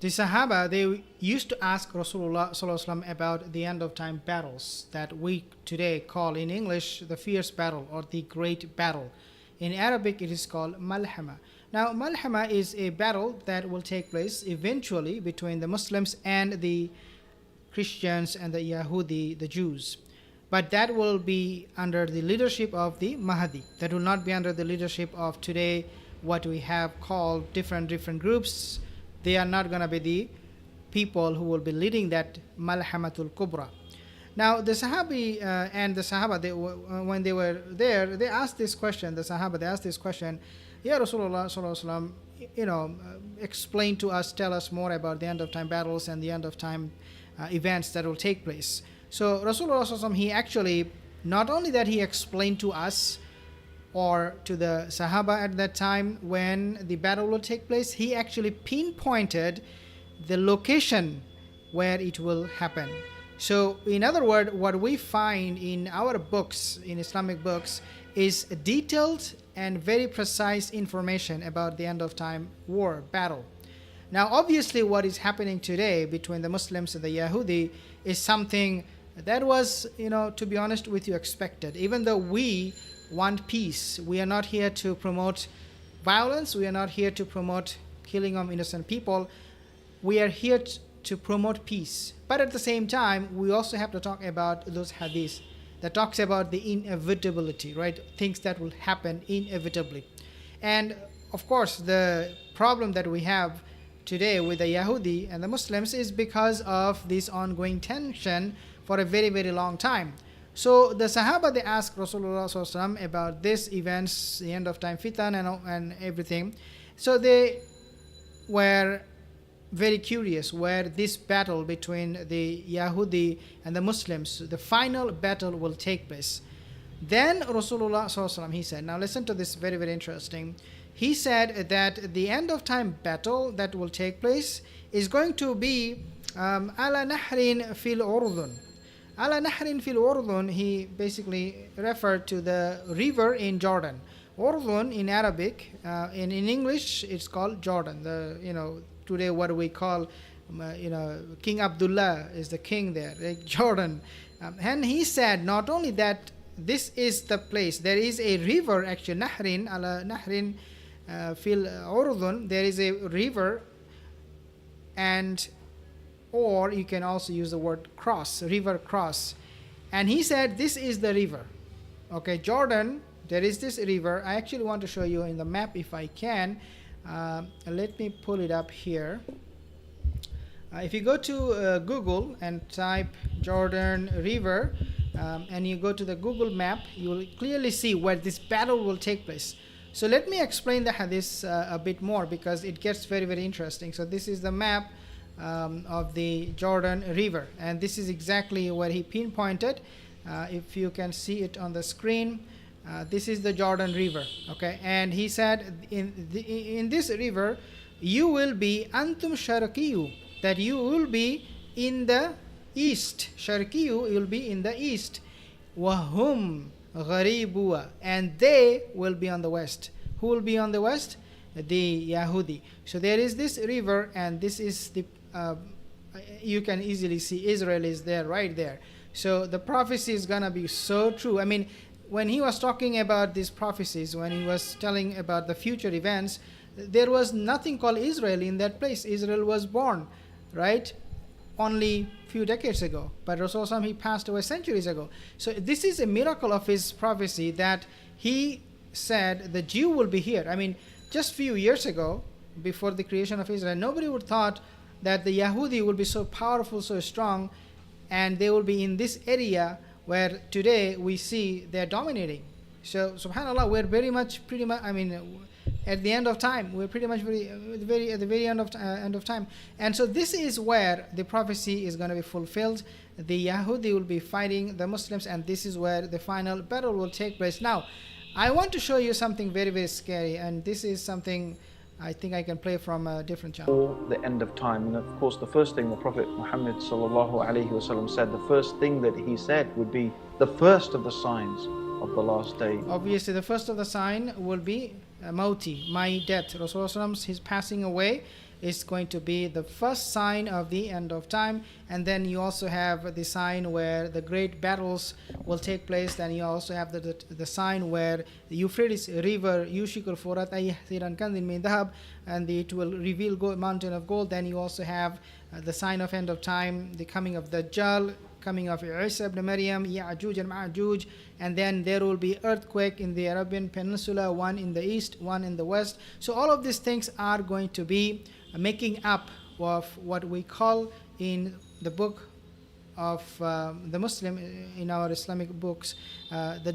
the Sahaba, they used to ask Rasulullah sallallahu alaihi wasallam about the end of time battles that we today call in English the fierce battle or the great battle. In Arabic, it is called Malhama. Now, Malhama is a battle that will take place eventually between the Muslims and the Christians and the Yahudi, the Jews. But that will be under the leadership of the Mahdi. That will not be under the leadership of today what we have called different groups. They are not going to be the people who will be leading that Malhamatul Kubra. Now the Sahabi and the Sahaba, when they were there, they asked this question. The Sahaba, they asked this question, Ya Rasulullah sallallahu alaihi wasallam, explain to us, tell us more about the end of time battles and the end of time events that will take place. So Rasulullah sallallahu alaihi wasallam, he actually, not only that he explained to us or to the Sahaba at that time when the battle will take place, he actually pinpointed the location where it will happen. So in other words, what we find in our books, in Islamic books, is detailed and very precise information about the end of time war, battle. Now obviously what is happening today between the Muslims and the Yahudi is something that was, to be honest with you, expected. Even though we want peace, we are not here to promote violence, we are not here to promote killing of innocent people, we are here to promote peace. But at the same time, we also have to talk about those hadiths that talks about the inevitability, right? Things that will happen inevitably. And of course, the problem that we have today with the Yahudi and the Muslims is because of this ongoing tension for a very, very long time. So the Sahaba, they asked Rasulullah sallallahu alaihi wasallam about these events, the end of time fitan and everything. So they were very curious where this battle between the Yahudi and the Muslims, the final battle will take place. Then Rasulullah sallallahu alaihi wasallam, he said, now listen to this, very, very interesting. He said that the end of time battle that will take place is going to be ala nahrin fil urdun. Ala nahrin fil urdun, he basically referred to the river in Jordan. Urdun in Arabic, in English it's called Jordan. Today what we call, King Abdullah is the king there, like Jordan. And he said not only that this is the place, there is a river actually, Nahrin, ala Nahrin fil Urdun, there is a river, and or you can also use the word cross, river cross. And he said this is the river. Okay, Jordan, there is this river. I actually want to show you in the map if I can. Let me pull it up here. If you go to Google and type Jordan River and you go to the Google map, you will clearly see where this battle will take place. So let me explain the hadith a bit more because it gets very, very interesting. So this is the map of the Jordan River, and this is exactly where he pinpointed. If you can see it on the screen, this is the Jordan River. Okay, and he said in this river you will be antum sharqiyu, that you will be in the east. Sharqiyu, you will be in the east. Wahum gharibua, and they will be on the west. Who will be on the west? The Yahudi. So there is this river, and this is the you can easily see Israel is there, right there. So the prophecy is gonna be so true. I mean, when he was talking about these prophecies, when he was telling about the future events, there was nothing called Israel in that place. Israel was born, right, only few decades ago, but Rasulullah, he passed away centuries ago. So this is a miracle of his prophecy that he said the Jew will be here. I mean, just few years ago, before the creation of Israel, nobody would thought that the Yahudi will be so powerful, so strong, and they will be in this area where today we see they're dominating. So subhanallah, we're pretty much, I mean, at the end of time, we're pretty much at the very end of time. And so this is where the prophecy is going to be fulfilled. The Yahudi will be fighting the Muslims, and this is where the final battle will take place. Now, I want to show you something very, very scary, and this is something I think I can play from a different channel. The end of time, and of course the first thing the Prophet Muhammad sallallahu alaihi wasallam said, the first thing that he said would be the first of the signs of the last day. Obviously, the first of the sign will be Mauti, my death. Rasulullah, his passing away is going to be the first sign of the end of time. And then you also have the sign where the great battles will take place. Then you also have the sign where the Euphrates river yushikul furat ayhsiran kandin min dhahab, and it will reveal mountain of gold. Then you also have the sign of end of time, the coming of Dajjal, coming of Isa ibn Maryam, Ya'juj and Ma'juj, and then there will be earthquake in the Arabian Peninsula, one in the east, one in the west. So all of these things are going to be making up of what we call in the book of the Muslim, in our Islamic books, the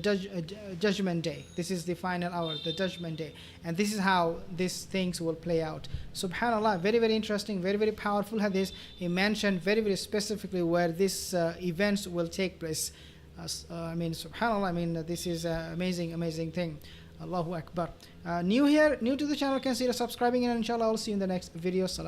judgment day. This is the final hour, the judgment day, and this is how these things will play out. Subhanallah, very, very interesting, very, very powerful hadith. He mentioned very, very specifically where these events will take place. Subhanallah, this is an amazing thing. Allahu Akbar. New here, new to the channel, consider subscribing, and inshallah I'll see you in the next video. Salam.